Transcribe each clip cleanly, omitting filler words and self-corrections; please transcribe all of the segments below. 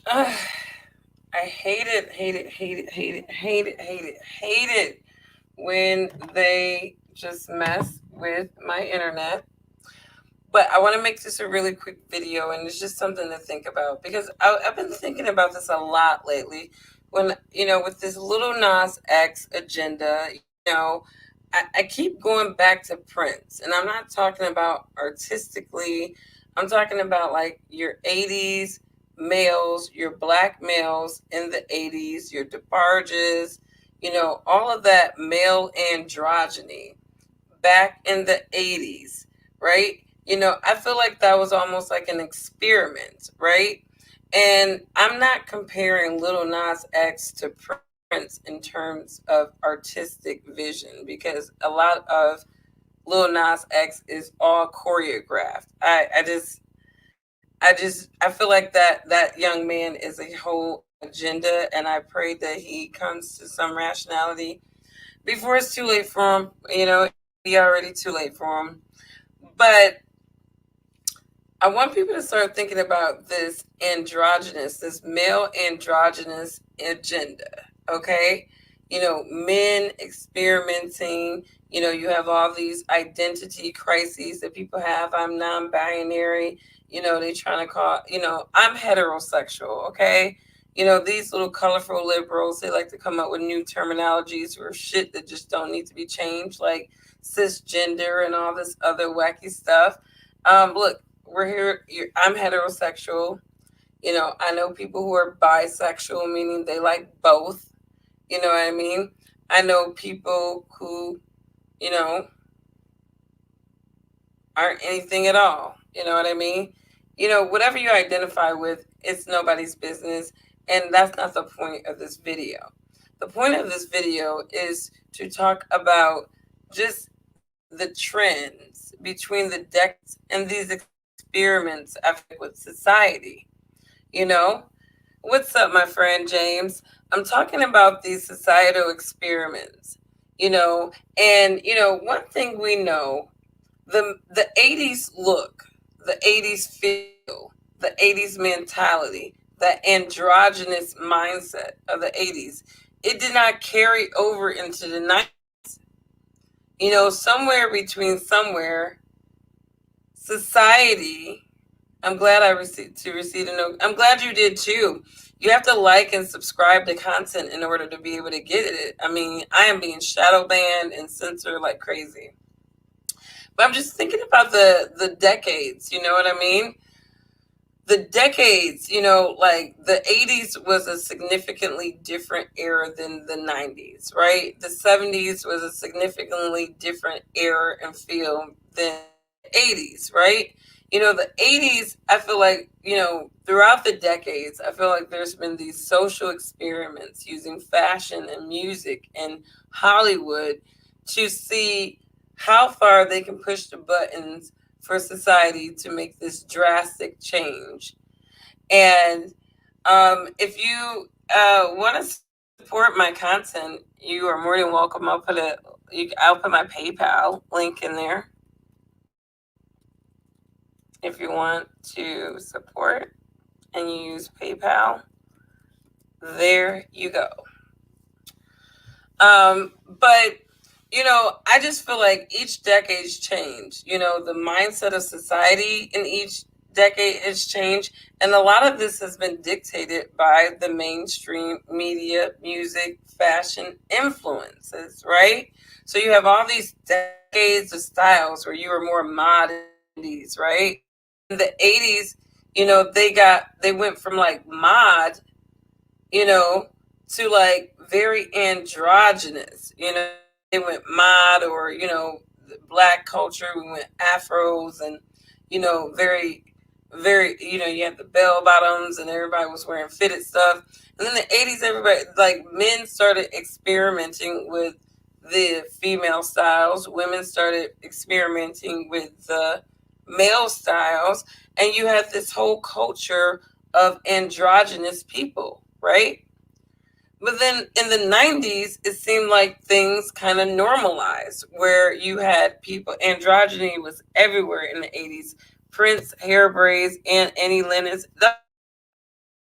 Ugh, I hate it when they just mess with my internet. But I want to make this a really quick video, and it's just something to think about because I've been thinking about this a lot lately. When, with this little Nas X agenda, I keep going back to Prince, and I'm not talking about artistically, I'm talking about like your 80s males, your black males in the 80s, your DeBarges, all of that male androgyny back in the 80s, right? I feel like that was almost like an experiment, right? And I'm not comparing Little Nas X to Prince in terms of artistic vision because a lot of Lil Nas X is all choreographed. I feel like that young man is a whole agenda, and I pray that he comes to some rationality before it's too late for him. Be already too late for him. But I want people to start thinking about this male androgynous agenda. Okay. Men experimenting. You have all these identity crises that people have. I'm non binary. They trying to call, I'm heterosexual. Okay. These little colorful liberals, they like to come up with new terminologies or shit that just don't need to be changed, like cisgender and all this other wacky stuff. Look, we're here. I'm heterosexual. I know people who are bisexual, meaning they like both. You know what I mean? I know people who, you know, aren't anything at all. You know what I mean? Whatever you identify with, it's nobody's business. And that's not the point of this video. The point of this video is to talk about just the trends between the decades and these experiments I've had with society. You know, what's up, my friend James? I'm talking about these societal experiments. And one thing we know, the 80s look, the 80s feel, the 80s mentality, the androgynous mindset of the 80s, it did not carry over into the 90s. Somewhere between somewhere, society. I'm glad I received to receive a note. I'm glad you did too. You have to like and subscribe to content in order to be able to get it. I mean, I am being shadow banned and censored like crazy. But I'm just thinking about the decades. You know what I mean? The decades. Like the 80s was a significantly different era than the 90s, right? The 70s was a significantly different era and feel than the 80s, right? The 80s, I feel like, throughout the decades, I feel like there's been these social experiments using fashion and music and Hollywood to see how far they can push the buttons for society to make this drastic change. And if you want to support my content, you are more than welcome. I'll put my PayPal link in there if you want to support and you use PayPal. There you go. But I just feel like each decade's changed. The mindset of society in each decade has changed, and a lot of this has been dictated by the mainstream media, music, fashion influences, right? So you have all these decades of styles where you were more modest, right? In the 80s, they went from like mod, you know, to like very androgynous. They went mod, or the black culture. We went afros, and very, very. You had the bell bottoms, and everybody was wearing fitted stuff. And then the 80s, everybody, like, men started experimenting with the female styles. Women started experimenting with the male styles, and you had this whole culture of androgynous people, right? But then in the 90s, it seemed like things kind of normalized, where you had people, androgyny was everywhere in the 80s. Prince, hair braids, and Annie Lennox.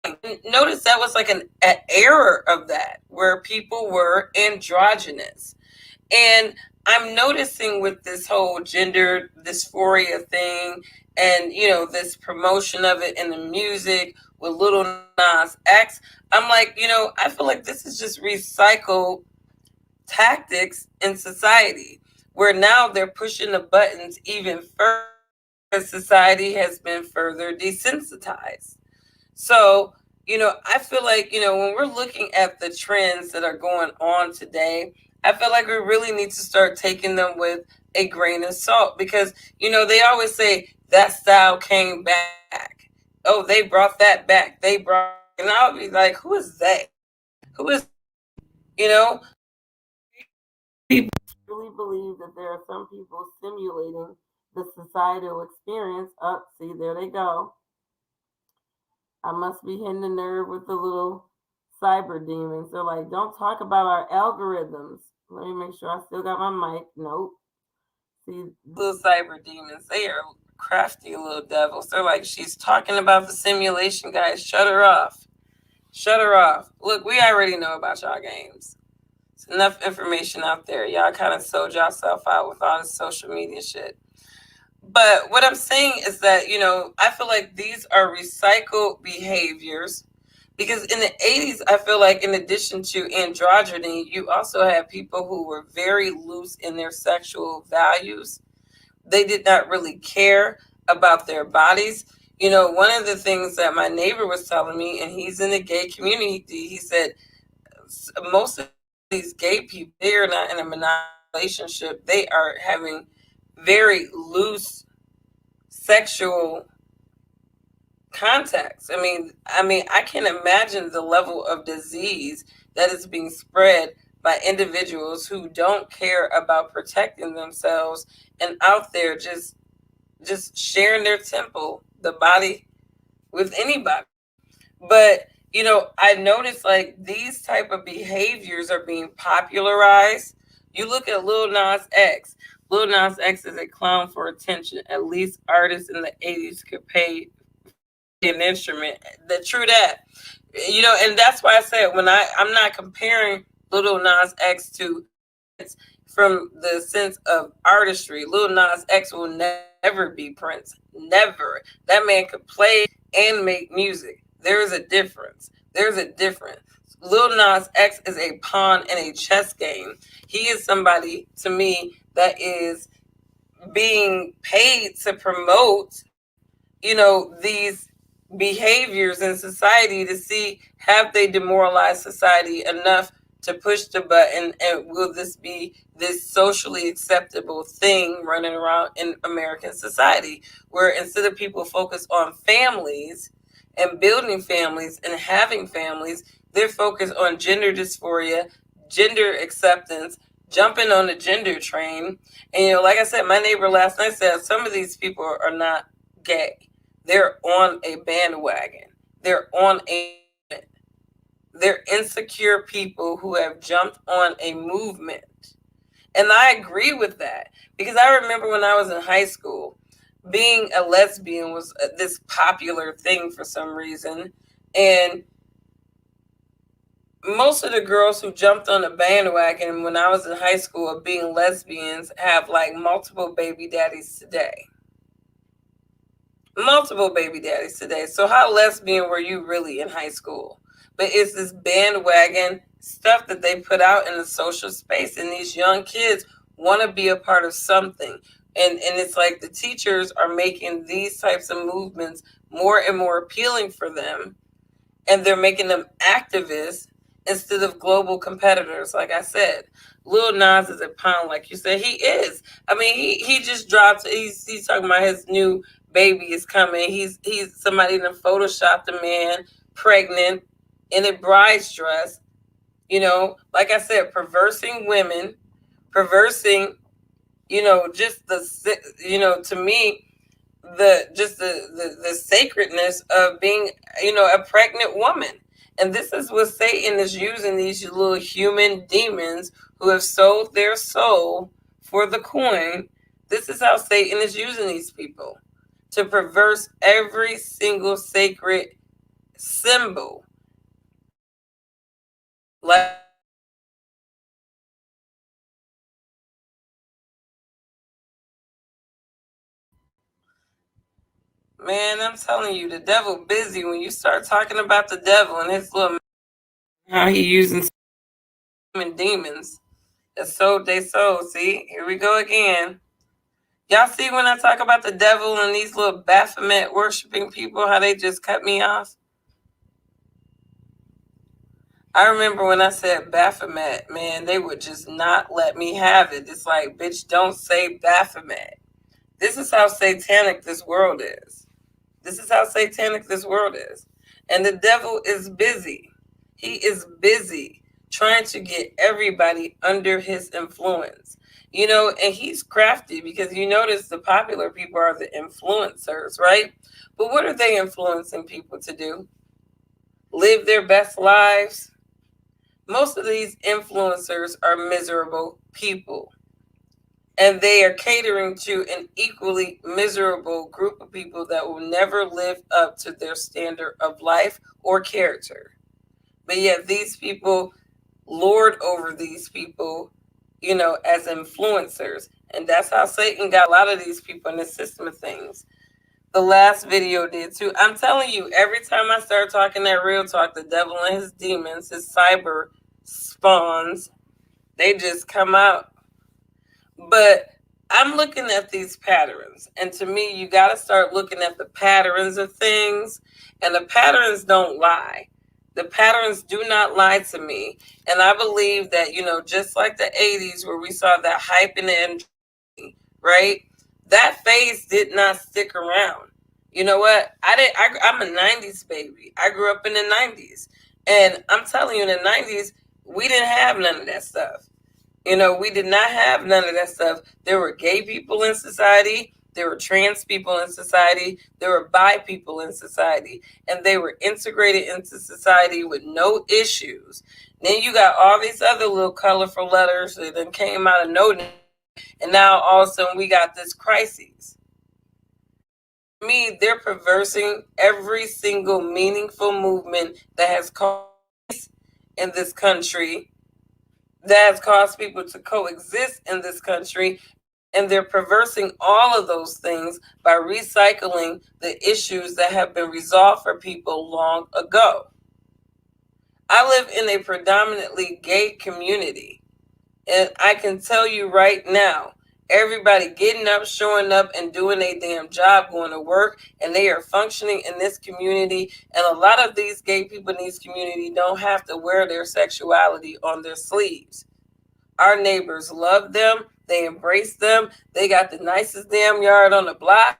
Notice that was like an error of that, where people were androgynous. And I'm noticing with this whole gender dysphoria thing and, this promotion of it in the music with Little Nas X, I'm like, I feel like this is just recycled tactics in society, where now they're pushing the buttons even further as society has been further desensitized. So, I feel like, when we're looking at the trends that are going on today, I feel like we really need to start taking them with a grain of salt, because, they always say that style came back. Oh, they brought that back. And I'll be like, who is they? Who is, you know, people really believe that there are some people simulating the societal experience. Up, see, there they go. I must be hitting the nerve with the little cyber demons. They're like, don't talk about our algorithms. Let me make sure I still got my mic. Nope. See, little cyber demons, they are crafty little devils. They're like, she's talking about the simulation, guys. Shut her off. Shut her off. Look, we already know about y'all games. It's enough information out there. Y'all kind of sold yourself out with all this social media shit. But what I'm saying is that, I feel like these are recycled behaviors, because in the 80s, I feel like in addition to androgyny, you also had people who were very loose in their sexual values. They did not really care about their bodies. One of the things that my neighbor was telling me, and he's in the gay community, he said most of these gay people, they are not in a monogamous relationship. They are having very loose sexual contacts. I can imagine the level of disease that is being spread by individuals who don't care about protecting themselves and out there just sharing their temple, the body, with anybody. But I noticed like these type of behaviors are being popularized. You look at Lil Nas X. Lil Nas X is a clown for attention. At least artists in the 80s could pay an instrument. The true that. And that's why I said, when I'm not comparing Lil Nas X to Prince from the sense of artistry. Lil Nas X will never be Prince. Never. That man could play and make music. There is a difference. There's a difference. Lil Nas X is a pawn in a chess game. He is somebody, to me, that is being paid to promote, these behaviors in society, to see, have they demoralized society enough to push the button, and will this be this socially acceptable thing running around in American society, where instead of people focus on families and building families and having families, they're focused on gender dysphoria, gender acceptance, jumping on the gender train. And like I said, my neighbor last night said some of these people are not gay. They're on a bandwagon. They're on a they're insecure people who have jumped on a movement. And I agree with that, because I remember when I was in high school, being a lesbian was this popular thing for some reason. And most of the girls who jumped on the bandwagon when I was in high school of being lesbians have like multiple baby daddies today. Multiple baby daddies today. So how lesbian were you really in high school? But it's this bandwagon stuff that they put out in the social space, and these young kids want to be a part of something. And it's like the teachers are making these types of movements more and more appealing for them, and they're making them activists instead of global competitors. Like I said, Lil Nas is a pound, like you said. He is. He just dropped. He's talking about his new baby is coming. He's somebody that photoshopped a man pregnant in a bride's dress. Like I said, perversing women, perversing. Just to me, the sacredness of being a pregnant woman. And this is what Satan is using, these little human demons who have sold their soul for the coin. This is how Satan is using these people to perverse every single sacred symbol. Like, man, I'm telling you, the devil busy when you start talking about the devil and his little how he using demons. That's so they so see, here we go again. Y'all see when I talk about the devil and these little Baphomet worshiping people, how they just cut me off? I remember when I said Baphomet, man, they would just not let me have it. It's like, bitch, don't say Baphomet. This is how satanic this world is. This is how satanic this world is. And the devil is busy. He is busy trying to get everybody under his influence. You know, and he's crafty because you notice the popular people are the influencers, right? But what are they influencing people to do? Live their best lives. Most of these influencers are miserable people, and they are catering to an equally miserable group of people that will never live up to their standard of life or character. But yet these people lord over these people, you know, as influencers. And that's how Satan got a lot of these people in the system of things. The last video did too. I'm telling you, every time I start talking that real talk, the devil and his demons, his cyber spawns, they just come out. But I'm looking at these patterns, and to me, you got to start looking at the patterns of things, and the patterns don't lie. The patterns do not lie to me. And I believe that, you know, just like the 80s where we saw that hype in the Androgyny, right? That phase did not stick around. You know what? I'm a 90s baby. I grew up in the 90s. And I'm telling you, in the 90s, we didn't have none of that stuff. You know, we did not have none of that stuff. There were gay people in society. There were trans people in society. There were bi people in society. And they were integrated into society with no issues. Then you got all these other little colorful letters that then came out of nowhere. And now all of a sudden we got this crisis. To me, they're perversing every single meaningful movement that has caused in this country, that has caused people to coexist in this country, and they're perversing all of those things by recycling the issues that have been resolved for people long ago. I live in a predominantly gay community, and I can tell you right now, everybody getting up, showing up, and doing a damn job, going to work, and they are functioning in this community. And a lot of these gay people in this community don't have to wear their sexuality on their sleeves. Our neighbors love them. They embrace them. They got the nicest damn yard on the block.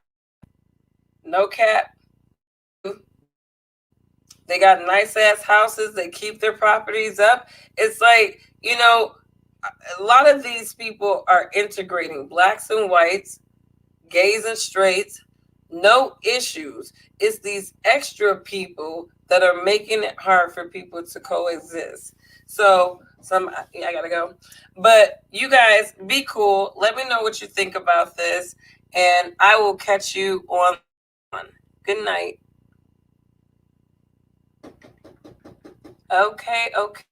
No cap. They got nice ass houses. They keep their properties up. It's like, you know, a lot of these people are integrating blacks and whites, gays and straights, no issues. It's these extra people that are making it hard for people to coexist. So I gotta go. But you guys be cool. Let me know what you think about this, and I will catch you on. Good night. Okay, okay.